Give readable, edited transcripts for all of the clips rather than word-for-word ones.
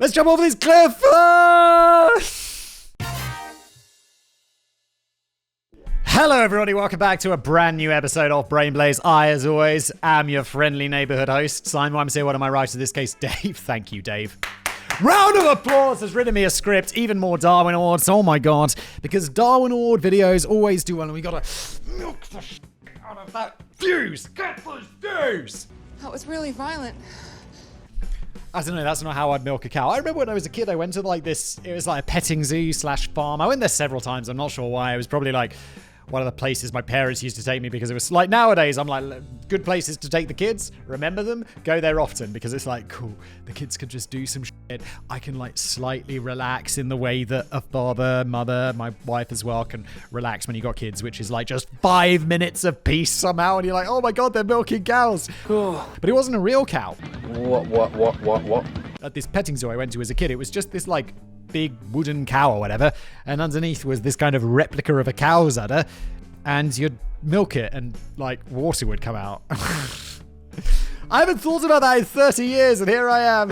Let's jump off this cliff! Ah! Hello everybody, welcome back to a brand new episode of Brain Blaze. I, as always, am your friendly neighborhood host, Simon. I'm here, what am I right? In this case, Dave. Thank you, Dave. Round of applause has written me a script, even more Darwin Awards. Oh my god, because Darwin Award videos always do well, and we gotta milk the shit out of that fuse. Get those views! That was really violent. I don't know, that's not how I'd milk a cow. I remember when I was a kid, I went to like this, it was like a petting zoo / farm. I went there several times, I'm not sure why. It was probably like one of the places my parents used to take me because it was like nowadays I'm like, good places to take the kids, remember them, go there often because it's like, cool, the kids can just do some shit. I can like slightly relax in the way that a father, mother, my wife as well can relax when you got kids, which is like just 5 minutes of peace somehow and you're like, oh my god, they're milking cows. But it wasn't a real cow. What? At this petting zoo I went to as a kid, it was just this like big wooden cow or whatever, and underneath was this kind of replica of a cow's udder, and you'd milk it and like water would come out. I haven't thought about that in 30 years and here I am.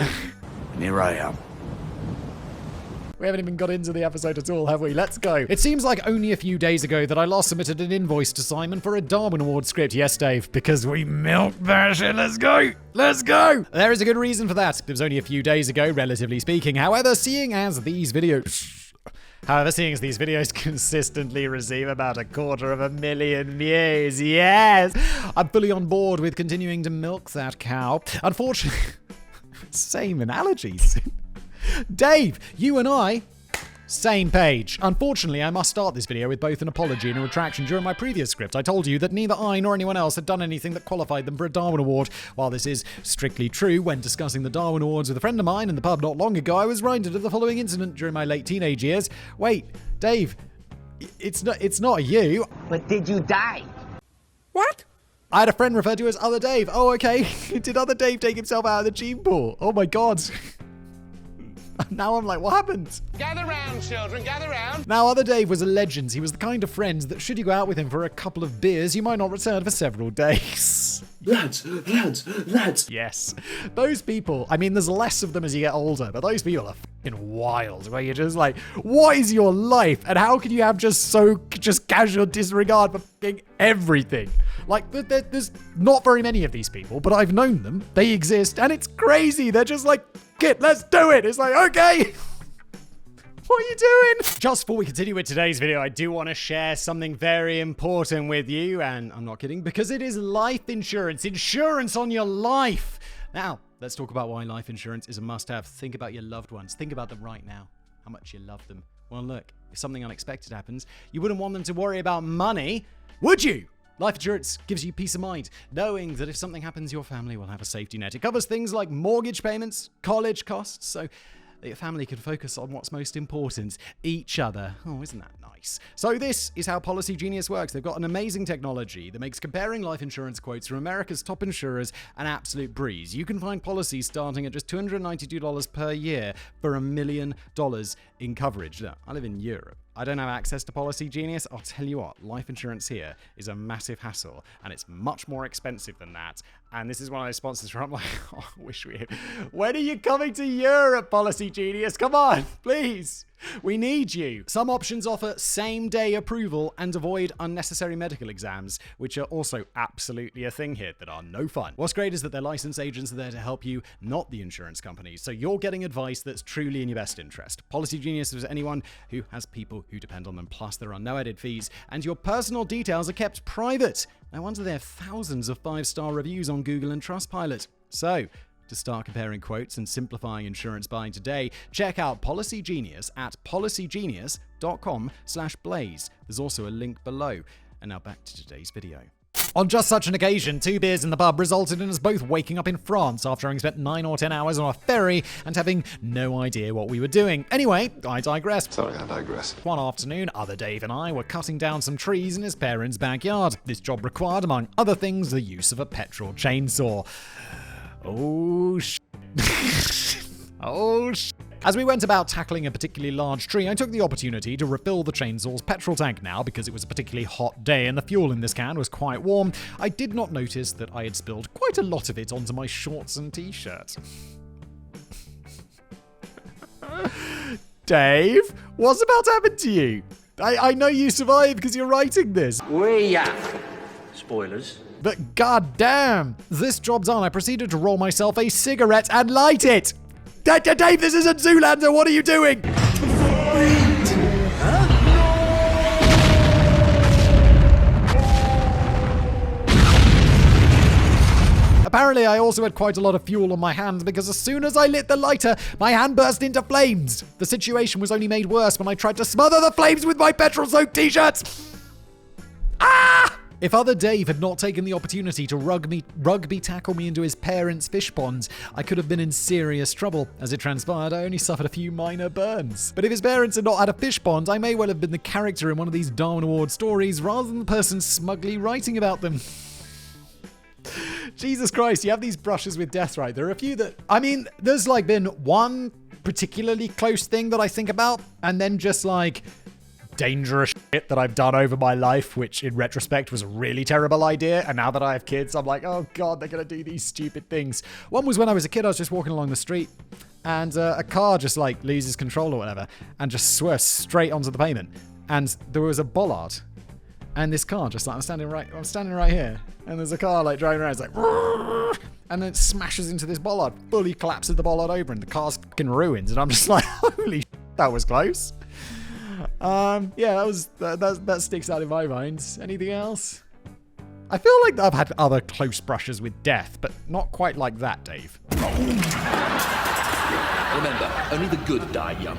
We haven't even got into the episode at all, have we? Let's go. It seems like only a few days ago that I last submitted an invoice to Simon for a Darwin Award script. Yes, Dave, because we milked that shit. Let's go. Let's go. There is a good reason for that. It was only a few days ago, relatively speaking. However, seeing as these videos consistently receive about 250,000 views, yes, I'm fully on board with continuing to milk that cow. Unfortunately, same analogies. Dave, you and I, same page. Unfortunately, I must start this video with both an apology and a retraction. During my previous script, I told you that neither I nor anyone else had done anything that qualified them for a Darwin Award. While this is strictly true, when discussing the Darwin Awards with a friend of mine in the pub not long ago, I was reminded of the following incident during my late teenage years. Wait, Dave, it's not you. But did you die? What? I had a friend referred to as Other Dave. Oh, okay. Did Other Dave take himself out of the gene pool? Oh my god. Now I'm like, what happened? Gather round, children, gather round. Now, Other Dave was a legend. He was the kind of friend that should you go out with him for a couple of beers, you might not return for several days. Lads. Yes. Those people, I mean, there's less of them as you get older, but those people are fucking wild, where you're just like, what is your life? And how can you have just casual disregard for fucking everything? Like, there's not very many of these people, but I've known them. They exist, and it's crazy. They're just like, kid, let's do it. It's like, okay. What are you doing? Just before we continue with today's video, I do want to share something very important with you, and I'm not kidding, because it is life insurance. Insurance on your life. Now, let's talk about why life insurance is a must-have. Think about your loved ones. Think about them right now. How much you love them. Well, look, if something unexpected happens, you wouldn't want them to worry about money, would you? Life insurance gives you peace of mind, knowing that if something happens, your family will have a safety net. It covers things like mortgage payments, college costs, so that your family can focus on what's most important, each other. Oh, isn't that nice? So this is how Policy Genius works. They've got an amazing technology that makes comparing life insurance quotes from America's top insurers an absolute breeze. You can find policies starting at just $292 per year for $1 million in coverage. Now, I live in Europe. I don't have access to Policy Genius. I'll tell you what, life insurance here is a massive hassle, and it's much more expensive than that. And this is one of those sponsors where I'm like, oh, I wish we had. When are you coming to Europe, Policy Genius? Come on, please. We need you. Some options offer same-day approval and avoid unnecessary medical exams, which are also absolutely a thing here that are no fun. What's great is that their licensed agents are there to help you, not the insurance companies, so you're getting advice that's truly in your best interest. Policy Genius is anyone who has people who depend on them, plus there are no added fees, and your personal details are kept private. No wonder they have thousands of 5-star reviews on Google and Trustpilot. So, to start comparing quotes and simplifying insurance buying today, check out Policy Genius at policygenius.com/blaze. There's also a link below. And now back to today's video. On just such an occasion, 2 beers in the pub resulted in us both waking up in France after having spent 9 or 10 hours on a ferry and having no idea what we were doing. Anyway, I digress. Sorry, I digress. One afternoon, Other Dave and I were cutting down some trees in his parents' backyard. This job required, among other things, the use of a petrol chainsaw. Oh, oh, As we went about tackling a particularly large tree, I took the opportunity to refill the chainsaw's petrol tank. Now, because it was a particularly hot day and the fuel in this can was quite warm, I did not notice that I had spilled quite a lot of it onto my shorts and t-shirt. Dave, what's about to happen to you? I know you survived because you're writing this. Spoilers. But goddamn, this job done, I proceeded to roll myself a cigarette and light it. Dave, this isn't Zoolander. What are you doing? Apparently, I also had quite a lot of fuel on my hands because as soon as I lit the lighter, my hand burst into flames. The situation was only made worse when I tried to smother the flames with my petrol-soaked t-shirt. Ah! If other Dave had not taken the opportunity to rugby tackle me into his parents' fish ponds, I could have been in serious trouble. As it transpired, I only suffered a few minor burns. But if his parents had not had a fish pond, I may well have been the character in one of these Darwin Award stories rather than the person smugly writing about them. Jesus Christ, you have these brushes with death, right? There are a few that, I mean, there's like been one particularly close thing that I think about, and then just like dangerous shit that I've done over my life, which in retrospect was a really terrible idea. And now that I have kids, I'm like, oh God, they're going to do these stupid things. One was when I was a kid, I was just walking along the street and a car just like loses control or whatever and just swerves straight onto the pavement. And there was a bollard. And this car just like, I'm standing right here. And there's a car like driving around. It's like, and then it smashes into this bollard, fully collapses the bollard over, and the car's fucking ruined. And I'm just like, holy shit, that was close. Yeah, that sticks out in my mind. Anything else? I feel like I've had other close brushes with death, but not quite like that, Dave. Remember, only the good die young.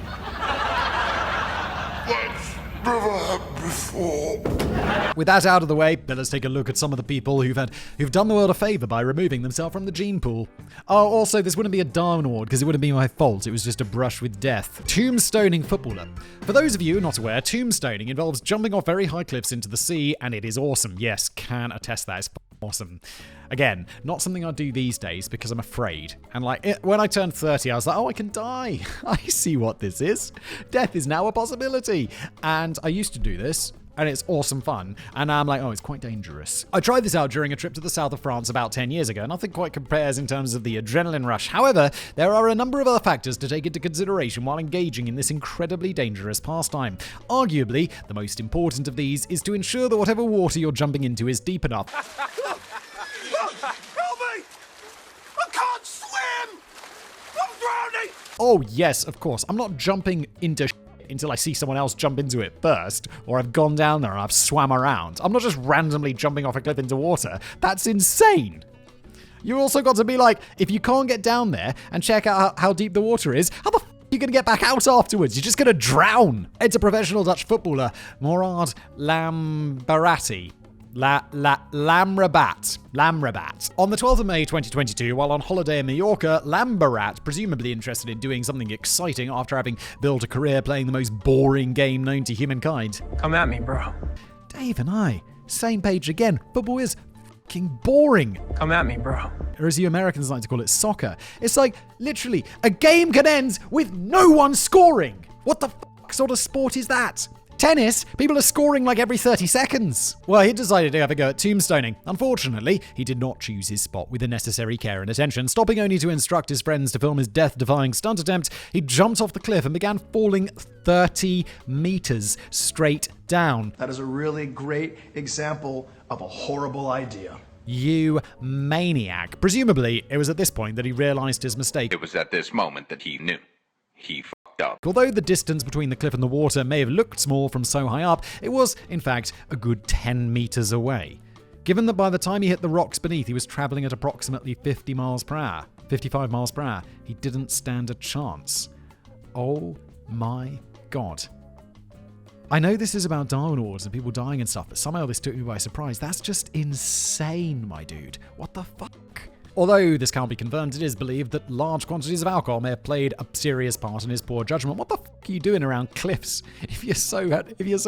With that out of the way, let's take a look at some of the people who've done the world a favor by removing themselves from the gene pool. Oh, also, this wouldn't be a Darwin Award because it wouldn't be my fault. It was just a brush with death. Tombstoning footballer. For those of you not aware, tombstoning involves jumping off very high cliffs into the sea, and it is awesome. Yes, can attest that. It's awesome. Again, not something I do these days because I'm afraid. And when I turned 30, I was like, oh, I can die. I see what this is. Death is now a possibility. And I used to do this, and it's awesome fun. And now I'm like, oh, it's quite dangerous. I tried this out during a trip to the south of France about 10 years ago. Nothing quite compares in terms of the adrenaline rush. However, there are a number of other factors to take into consideration while engaging in this incredibly dangerous pastime. Arguably, the most important of these is to ensure that whatever water you're jumping into is deep enough. Help me! I can't swim! I'm drowning! Oh, yes, of course. I'm not jumping into until I see someone else jump into it first, or I've gone down there and I've swam around. I'm not just randomly jumping off a cliff into water. That's insane. You also got to be like, if you can't get down there and check out how deep the water is, how the f*** are you going to get back out afterwards? You're just going to drown. It's a professional Dutch footballer, Morad Lambarati. Lamrabat. On the 12th of May 2022, while on holiday in Mallorca, Lambarat, presumably interested in doing something exciting after having built a career playing the most boring game known to humankind. Come at me, bro. Dave and I, same page again. Football is fucking boring. Come at me, bro. Or as you Americans like to call it, soccer. It's like, literally, a game can end with no one scoring. What the fuck sort of sport is that? Tennis, people are scoring like every 30 seconds. Well, he decided to have a go at tombstoning. Unfortunately, he did not choose his spot with the necessary care and attention. Stopping only to instruct his friends to film his death-defying stunt attempt, he jumped off the cliff and began falling 30 meters straight down. That is a really great example of a horrible idea. You maniac. Presumably, it was at this point that he realized his mistake. It was at this moment that he knew. He f***ed up. Although the distance between the cliff and the water may have looked small from so high up, it was, in fact, a good 10 meters away. Given that by the time he hit the rocks beneath, he was traveling at approximately 55 miles per hour, he didn't stand a chance. Oh my God. I know this is about Darwin Awards and people dying and stuff, but somehow this took me by surprise. That's just insane, my dude. What the fuck? Although this can't be confirmed, it is believed that large quantities of alcohol may have played a serious part in his poor judgment. What the fuck are you doing around cliffs if you're so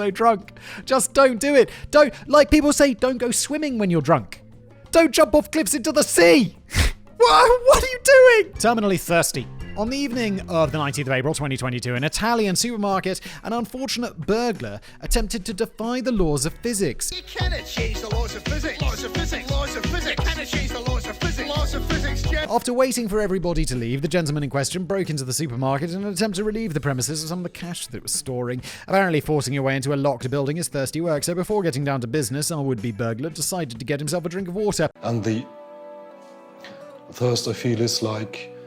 drunk? Just don't do it. Don't, like people say, don't go swimming when you're drunk. Don't jump off cliffs into the sea. What are you doing? Terminally thirsty. On the evening of the 19th of April 2022, in an Italian supermarket, an unfortunate burglar attempted to defy the laws of physics. You cannot change the laws of physics. Laws of physics. Laws of physics. Cannot change the laws of physics. Laws of physics. After waiting for everybody to leave, the gentleman in question broke into the supermarket in an attempt to relieve the premises of some of the cash that it was storing. Apparently forcing your way into a locked building is thirsty work, so before getting down to business, our would-be burglar decided to get himself a drink of water. And the thirst I feel is like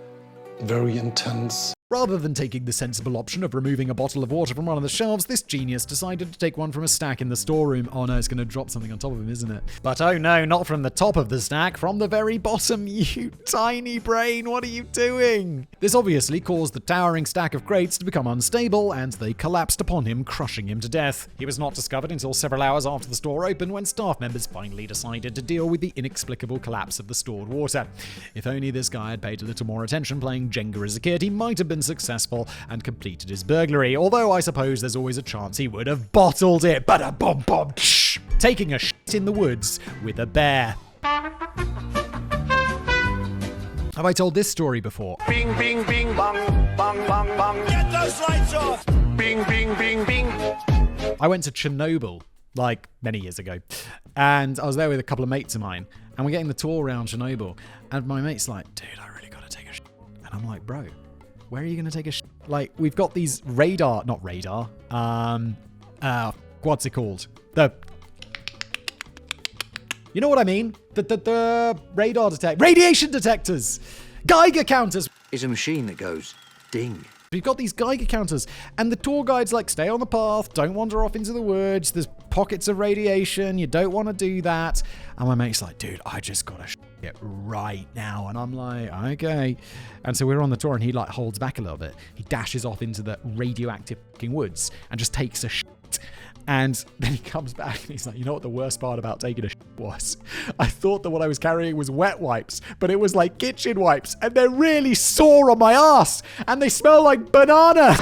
very intense. Rather than taking the sensible option of removing a bottle of water from one of the shelves, this genius decided to take one from a stack in the storeroom. Oh no, it's going to drop something on top of him, isn't it? But oh no, not from the top of the stack, from the very bottom, you tiny brain, what are you doing? This obviously caused the towering stack of crates to become unstable, and they collapsed upon him, crushing him to death. He was not discovered until several hours after the store opened, when staff members finally decided to deal with the inexplicable collapse of the stored water. If only this guy had paid a little more attention playing Jenga as a kid, he might have been successful and completed his burglary, although I suppose there's always a chance he would have bottled it. Bada-bom-bom, taking a shit in the woods with a bear. Have I told this story before? Bing, bing, bing, bong, bong, bong, bong. Get those lights off. Bing, bing, bing, bing. I went to Chernobyl, like, many years ago, and I was there with a couple of mates of mine, and we're getting the tour around Chernobyl, and my mate's like, dude, I really gotta take a shit. And I'm like, bro, where are you gonna take a shit? Like, we've got these what's it called? You know what I mean? The radar radiation detectors, Geiger counters. It's a machine that goes ding. We've got these Geiger counters, and the tour guide's like, stay on the path, don't wander off into the woods, there's pockets of radiation, you don't want to do that. And my mate's like, dude, I just gotta shit right now. And I'm like, okay. And so we're on the tour, and he like holds back a little bit. He dashes off into the radioactive fucking woods and just takes a shit. And then he comes back and he's like, you know what the worst part about taking a shit was? I thought that what I was carrying was wet wipes, but it was like kitchen wipes, and they're really sore on my ass, and they smell like banana.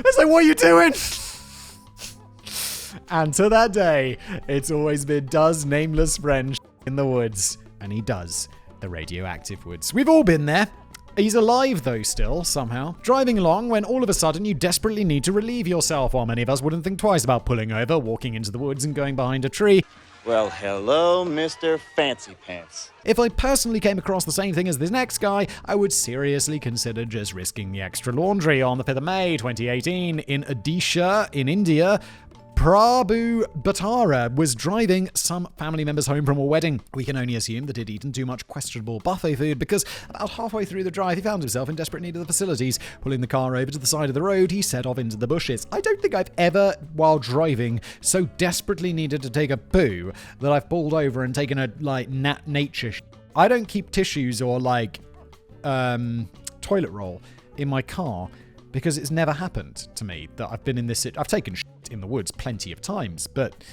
It's like, what are you doing? And to that day, it's always been, does nameless friend in the woods? And he does, the radioactive woods. We've all been there. He's alive, though, still, somehow. Driving along when all of a sudden you desperately need to relieve yourself, while many of us wouldn't think twice about pulling over, walking into the woods, and going behind a tree. Well, hello, Mr. Fancy Pants. If I personally came across the same thing as this next guy, I would seriously consider just risking the extra laundry. On the 5th of May, 2018, in Odisha, in India, Prabhu Bhattara was driving some family members home from a wedding. We can only assume that he'd eaten too much questionable buffet food, because about halfway through the drive, he found himself in desperate need of the facilities. Pulling the car over to the side of the road, he set off into the bushes. I don't think I've ever, while driving, so desperately needed to take a poo that I've pulled over and taken a, like, nature I don't keep tissues or, like, toilet roll in my car, because it's never happened to me that I've been in this... I've taken shit in the woods plenty of times, but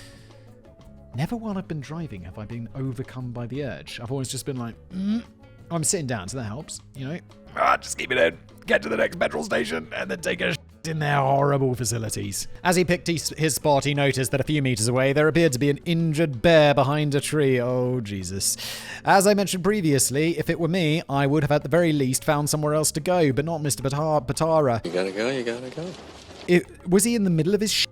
never while I've been driving have I been overcome by the urge. I've always just been like, I'm sitting down, so that helps, you know? Just keep it in, get to the next petrol station, and then take a shit in their horrible facilities. As he picked his spot, he noticed that a few meters away there appeared to be an injured bear behind a tree. Oh, Jesus. As I mentioned previously, if it were me, I would have at the very least found somewhere else to go, but not Mr. Bhattara. You gotta go. Was he in the middle of his shit?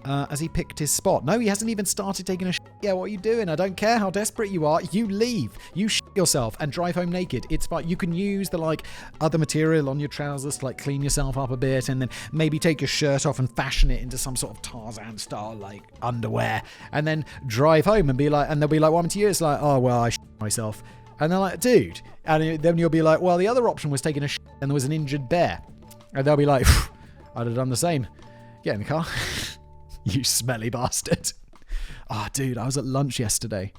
As he picked his spot? No, he hasn't even started taking a shit. Yeah, what are you doing? I don't care how desperate you are. You leave. You shit yourself and drive home naked. It's fine. You can use the, like, other material on your trousers to, like, clean yourself up a bit, and then maybe take your shirt off and fashion it into some sort of Tarzan style, like, underwear, and then drive home and be like, and they'll be like, what happened to you? It's like, oh, well, I shit myself. And they're like, dude. And then you'll be like, well, the other option was taking a shit and there was an injured bear. And they'll be like, I'd have done the same. Get in the car. You smelly bastard. Oh, dude, I was at lunch yesterday.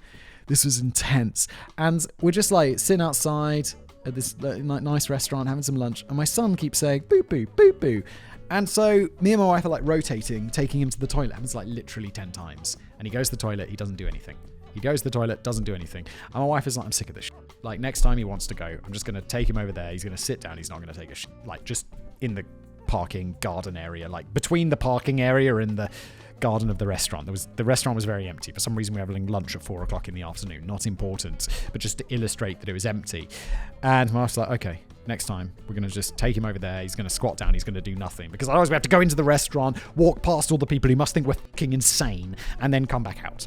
This was intense. And we're just like sitting outside at this nice restaurant having some lunch. And my son keeps saying, boo, boo, boo, boo. And so me and my wife are like rotating, taking him to the toilet. And it's like literally 10 times. And he goes to the toilet. He doesn't do anything. He goes to the toilet, doesn't do anything. And my wife is like, I'm sick of this shit. Like, next time he wants to go, I'm just going to take him over there. He's going to sit down. He's not going to take a shit. Like, just in the parking garden area, like between the parking area and the garden of the restaurant. The restaurant was very empty. For some reason, we were having lunch at 4 o'clock in the afternoon. Not important, but just to illustrate that it was empty. And my wife's like, okay, next time we're going to just take him over there. He's going to squat down. He's going to do nothing. Because otherwise we have to go into the restaurant, walk past all the people who must think we're fucking insane, and then come back out.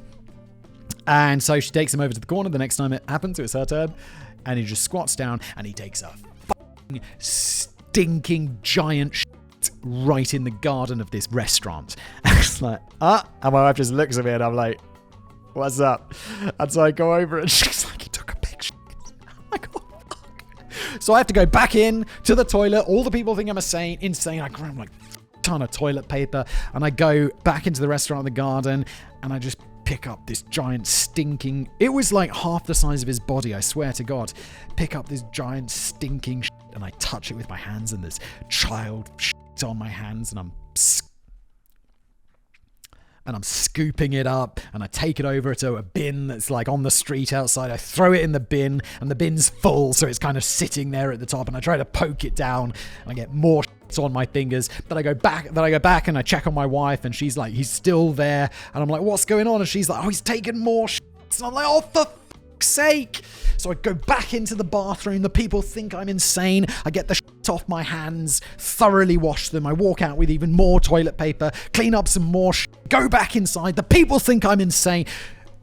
And so she takes him over to the corner. The next time it happens, it was her turn. And he just squats down and he takes a fucking stinking giant shit right in the garden of this restaurant. And it's like, and my wife just looks at me and I'm like, what's up? And so I go over and she's like, he took a big shit. I'm like, oh, fuck. So I have to go back in to the toilet. All the people think I'm insane. I grab like a ton of toilet paper and I go back into the restaurant in the garden and I just pick up this giant stinking... It was like half the size of his body, I swear to God. Pick up this giant stinking shit and I touch it with my hands and there's child shit on my hands and I'm scooping it up and I take it over to a bin that's like on the street outside. I throw it in the bin and the bin's full, so it's kind of sitting there at the top and I try to poke it down and I get more on my fingers. Then I go back and I check on my wife and she's like, he's still there. And I'm like, what's going on? And she's like, oh, he's taken more shit. And I'm like, oh, for fuck's sake. So I go back into the bathroom. The people think I'm insane. I get the shit off my hands, thoroughly wash them. I walk out with even more toilet paper, clean up some more shit, go back inside. The people think I'm insane.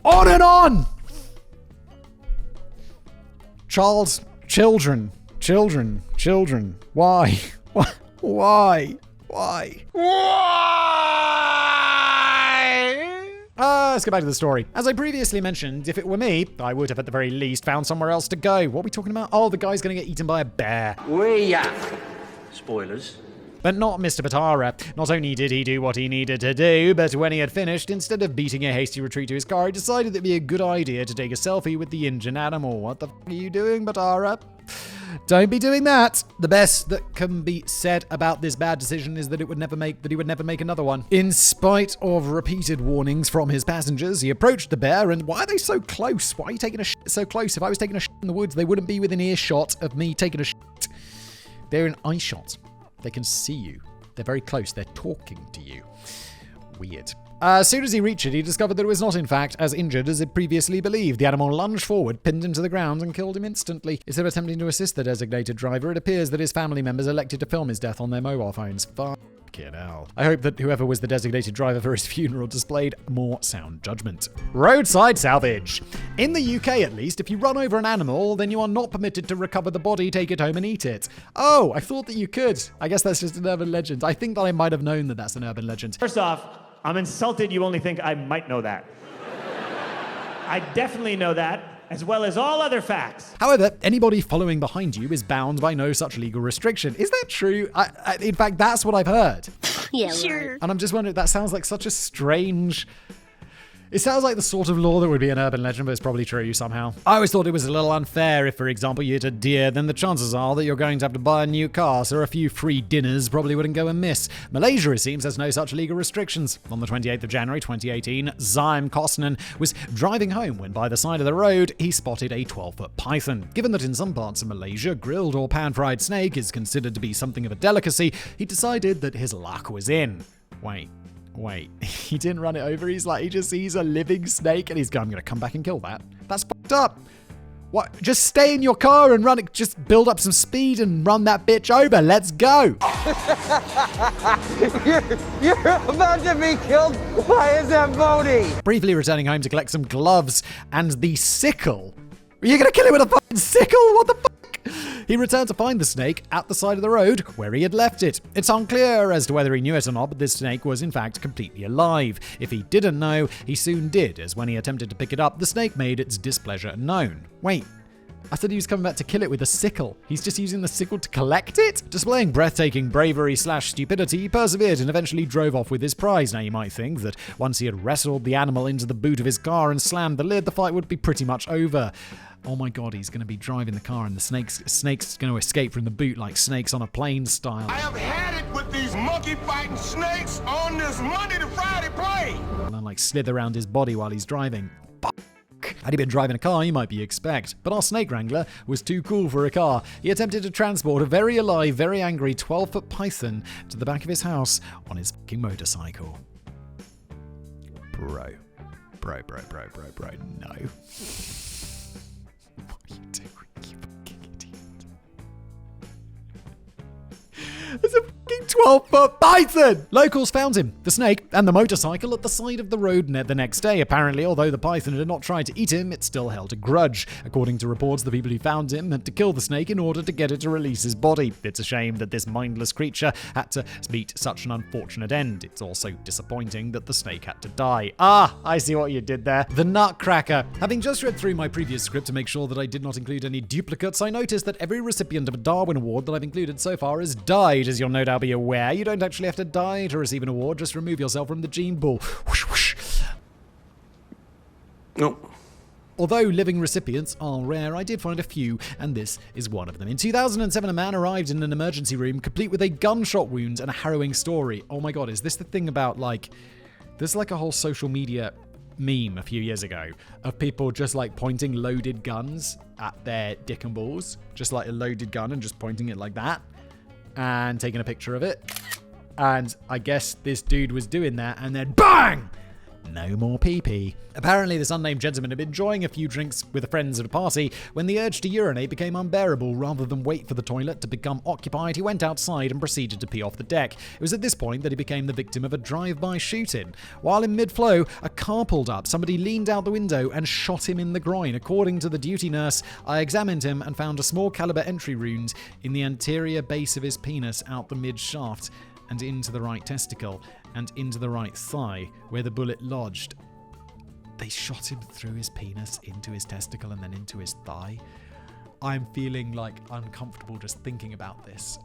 On and on. Children. Why? Why? Let's get back to the story. As I previously mentioned, if it were me, I would have at the very least found somewhere else to go. What are we talking about? Oh, the guy's going to get eaten by a bear. Spoilers. But not Mr. Patara. Not only did he do what he needed to do, but when he had finished, instead of beating a hasty retreat to his car, he decided it'd be a good idea to take a selfie with the injured animal. What the f*** are you doing, Patara? Don't be doing that. The best that can be said about this bad decision is that he would never make another one. In spite of repeated warnings from his passengers, he approached the bear and why are they so close? Why are you taking a shit so close? If I was taking a shit in the woods, they wouldn't be within earshot of me taking a shit. They're in eye shot. They can see you. They're very close. They're talking to you. Weird. As soon as he reached it, he discovered that it was not, in fact, as injured as he previously believed. The animal lunged forward, pinned him to the ground, and killed him instantly. Instead of attempting to assist the designated driver, it appears that his family members elected to film his death on their mobile phones. Fucking hell. I hope that whoever was the designated driver for his funeral displayed more sound judgment. Roadside salvage. In the UK, at least, if you run over an animal, then you are not permitted to recover the body, take it home, and eat it. Oh, I thought that you could. I guess that's just an urban legend. I think that I might have known that that's an urban legend. First off, I'm insulted you only think I might know that. I definitely know that, as well as all other facts. However, anybody following behind you is bound by no such legal restriction. Is that true? In fact, that's what I've heard. Yeah, sure. And I'm just wondering, that sounds like such a strange... It sounds like the sort of law that would be an urban legend, but it's probably true somehow. I always thought it was a little unfair if, for example, you hit a deer, then the chances are that you're going to have to buy a new car, so a few free dinners probably wouldn't go amiss. Malaysia, it seems, has no such legal restrictions. On the 28th of January 2018, Zaim Kosnan was driving home when by the side of the road, he spotted a 12-foot python. Given that in some parts of Malaysia, grilled or pan-fried snake is considered to be something of a delicacy, he decided that his luck was in. Wait, he didn't run it over. He just sees a living snake and he's going, I'm going to come back and kill that. That's fucked up. What? Just stay in your car and run it. Just build up some speed and run that bitch over. Let's go. You're about to be killed by a Zamboni. Briefly returning home to collect some gloves and the sickle. Are you going to kill it with a fucking sickle? What the fuck? He returned to find the snake at the side of the road where he had left it. It's unclear as to whether he knew it or not, but this snake was in fact completely alive. If he didn't know, he soon did, as when he attempted to pick it up, the snake made its displeasure known. Wait, I said he was coming back to kill it with a sickle. He's just using the sickle to collect it? Displaying breathtaking bravery/stupidity, he persevered and eventually drove off with his prize. Now you might think that once he had wrestled the animal into the boot of his car and slammed the lid, the fight would be pretty much over. Oh my god, he's going to be driving the car and the snake's going to escape from the boot like snakes on a plane style. I have had it with these monkey-fighting snakes on this Monday to Friday plane. And like slither around his body while he's driving. Had he been driving a car, you might be expect. But our snake wrangler was too cool for a car. He attempted to transport a very alive, very angry 12-foot python to the back of his house on his fucking motorcycle. Bro, no. What are you doing, you fucking idiot? There's a fucking 12-foot python! Locals found him, the snake, and the motorcycle at the side of the road the next day. Apparently, although the python had not tried to eat him, it still held a grudge. According to reports, the people who found him had to kill the snake in order to get it to release his body. It's a shame that this mindless creature had to meet such an unfortunate end. It's also disappointing that the snake had to die. Ah, I see what you did there. The Nutcracker. Having just read through my previous script to make sure that I did not include any duplicates, I noticed that every recipient of a Darwin Award that I've included so far has died. As you'll no doubt be aware, you don't actually have to die to receive an award, just remove yourself from the gene pool. Whoosh, whoosh. No. Although living recipients are rare, I did find a few, and this is one of them. In 2007, a man arrived in an emergency room complete with a gunshot wound and a harrowing story. Oh my god, is this the thing about, like, there's like a whole social media meme a few years ago of people just like pointing loaded guns at their dick and balls, just like a loaded gun and just pointing it like that and taking a picture of it. And I guess this dude was doing that, and then bang! No more pee-pee. Apparently, this unnamed gentleman had been enjoying a few drinks with friends at a party when the urge to urinate became unbearable. Rather than wait for the toilet to become occupied, he went outside and proceeded to pee off the deck. It was at this point that he became the victim of a drive-by shooting. While in mid-flow, a car pulled up. Somebody leaned out the window and shot him in the groin. According to the duty nurse, I examined him and found a small caliber entry wound in the anterior base of his penis out the mid-shaft and into the right testicle and into the right thigh where the bullet lodged. They shot him through his penis, into his testicle, and then into his thigh. I'm feeling like uncomfortable just thinking about this.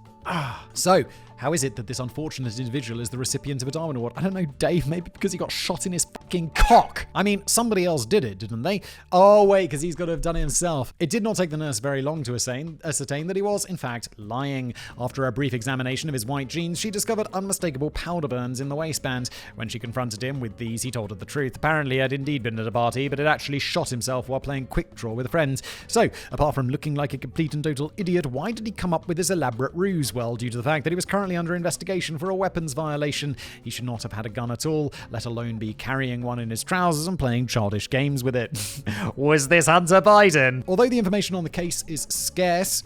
So, how is it that this unfortunate individual is the recipient of a Darwin Award? I don't know, Dave, maybe because he got shot in his fucking cock. I mean, somebody else did it, didn't they? Oh, wait, because he's got to have done it himself. It did not take the nurse very long to ascertain that he was, in fact, lying. After a brief examination of his white jeans, she discovered unmistakable powder burns in the waistband. When she confronted him with these, he told her the truth. Apparently, he had indeed been at a party, but had actually shot himself while playing quick draw with a friend. So, apart from looking like a complete and total idiot, why did he come up with this elaborate ruse? Well, due to the fact that he was currently under investigation for a weapons violation. He should not have had a gun at all, let alone be carrying one in his trousers and playing childish games with it. Was this Hunter Biden? Although the information on the case is scarce,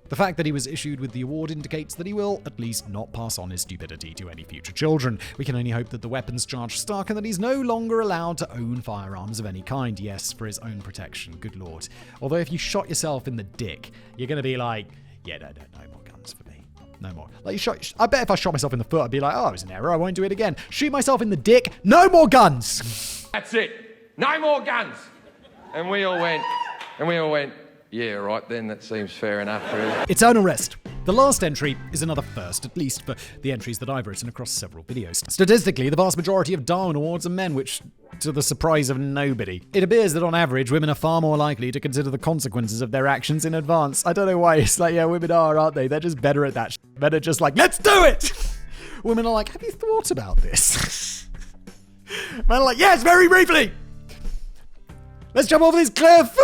the fact that he was issued with the award indicates that he will at least not pass on his stupidity to any future children. We can only hope that the weapons charge stuck and that he's no longer allowed to own firearms of any kind. Yes, for his own protection. Good lord. Although if you shot yourself in the dick, you're going to be like, yeah, no more guns for me. No more. Like, I bet if I shot myself in the foot, I'd be like, oh, it was an error. I won't do it again. Shoot myself in the dick. No more guns. That's it. No more guns. And we all went, yeah, right then, that seems fair enough, really. Eternal rest. The last entry is another first, at least for the entries that I've written across several videos. Statistically, the vast majority of Darwin Awards are men, which, to the surprise of nobody. It appears that on average, women are far more likely to consider the consequences of their actions in advance. I don't know why. It's like, yeah, women are, aren't they? They're just better at that. Men are just like, let's do it! Women are like, have you thought about this? Men are like, yes, very briefly! Let's jump off this cliff!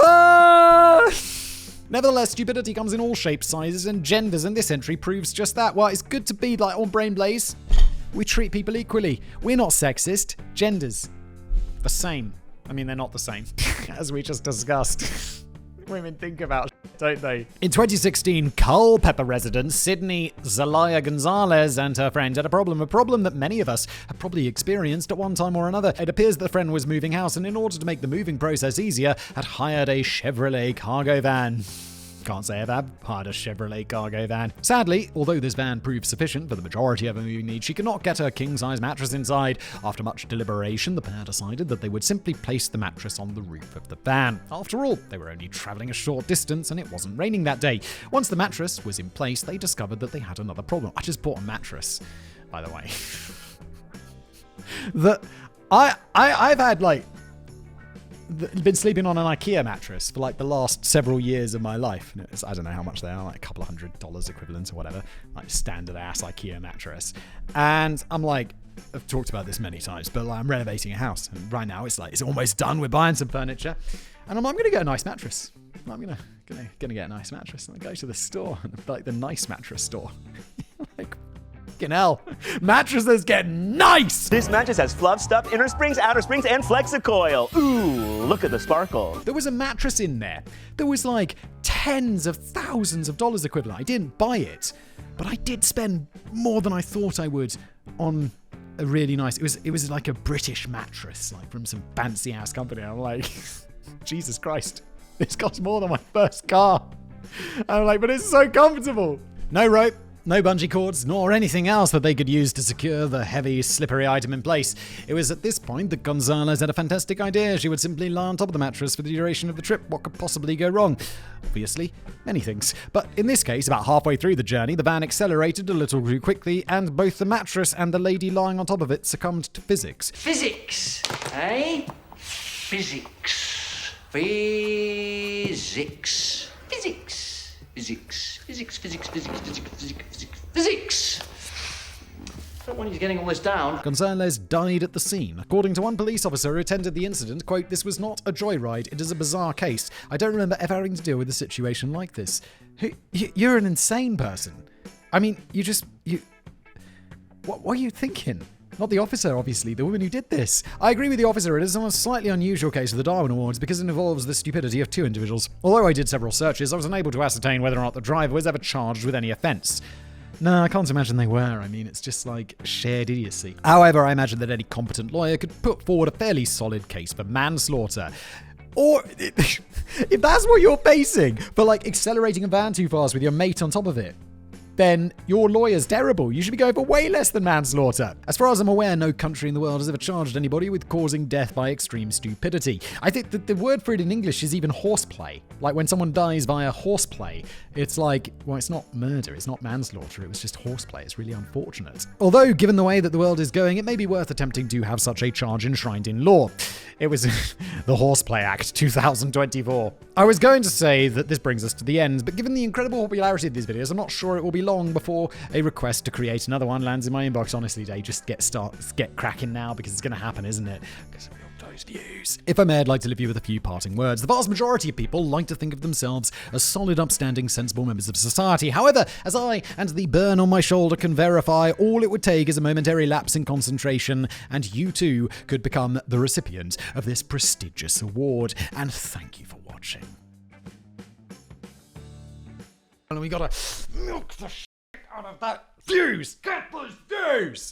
Nevertheless, stupidity comes in all shapes, sizes, and genders, and this entry proves just that. Well, it's good to be like on Brain Blaze. We treat people equally. We're not sexist. Genders, the same. I mean, they're not the same, as we just discussed. Women think about don't they? In 2016, Culpeper resident Sydney Zelaya Gonzalez and her friend had a problem that many of us have probably experienced at one time or another. It appears the friend was moving house and in order to make the moving process easier, had hired a Chevrolet cargo van. Can't say I've hired a Chevrolet cargo van. Sadly, although this van proved sufficient for the majority of her moving needs, she could not get her king-size mattress inside. After much deliberation, the pair decided that they would simply place the mattress on the roof of the van. After all, they were only traveling a short distance and it wasn't raining that day. Once the mattress was in place, they discovered that they had another problem. I just bought a mattress, by the way. I've had like been sleeping on an IKEA mattress for like the last several years of my life. I don't know how much they are, like a couple $100 equivalent or whatever, like standard ass IKEA mattress. And I'm like, I've talked about this many times, but like, I'm renovating a house and right now it's like, it's almost done. We're buying some furniture and I'm going to get a nice mattress. I'm gonna get a nice mattress and I go to the store, like the nice mattress store. Like, Fucking hell. Mattresses get nice! This mattress has fluff, stuff, inner springs, outer springs, and Flexicoil. Ooh, look at the sparkle. There was a mattress in there. There was like tens of thousands of dollars equivalent. I didn't buy it, but I did spend more than I thought I would on a really nice, it was like a British mattress, like from some fancy ass company. I'm like, Jesus Christ, this costs more than my first car. I'm like, but it's so comfortable. No rope, no bungee cords, nor anything else that they could use to secure the heavy, slippery item in place. It was at this point that Gonzalez had a fantastic idea. She would simply lie on top of the mattress for the duration of the trip. What could possibly go wrong? Obviously, many things. But in this case, about halfway through the journey, the van accelerated a little too quickly, and both the mattress and the lady lying on top of it succumbed to physics. Physics, eh? Physics. Physics. Physics. Physics. Physics. Physics. Physics. Physics. Physics. Physics. But when he's getting all this down. Gonzalez died at the scene. According to one police officer who attended the incident, quote, "This was not a joyride. It is a bizarre case. I don't remember ever having to deal with a situation like this." You're an insane person. I mean, what are you thinking? Not the officer, obviously, the woman who did this. I agree with the officer, it is a slightly unusual case of the Darwin Awards because it involves the stupidity of two individuals. Although I did several searches, I was unable to ascertain whether or not the driver was ever charged with any offence. No, I can't imagine they were. I mean, it's just like shared idiocy. However, I imagine that any competent lawyer could put forward a fairly solid case for manslaughter. Or, if that's what you're facing, for like accelerating a van too fast with your mate on top of it, then your lawyer's terrible. You should be going for way less than manslaughter. As far as I'm aware, no country in the world has ever charged anybody with causing death by extreme stupidity. I think that the word for it in English is even horseplay. Like when someone dies via horseplay, it's like, well, it's not murder, it's not manslaughter, it was just horseplay. It's really unfortunate. Although, given the way that the world is going, it may be worth attempting to have such a charge enshrined in law. It was the Horseplay Act 2024. I was going to say that this brings us to the end, but given the incredible popularity of these videos, I'm not sure it will be long before a request to create another one lands in my inbox. Honestly, Day, just get cracking now because it's going to happen, isn't it? Because of all those views. If I may, I'd like to leave you with a few parting words. The vast majority of people like to think of themselves as solid, upstanding, sensible members of society. However, as I and the burn on my shoulder can verify, all it would take is a momentary lapse in concentration, and you too could become the recipient of this prestigious award. And thank you for watching. And we gotta milk the shit out of that views. Get those views!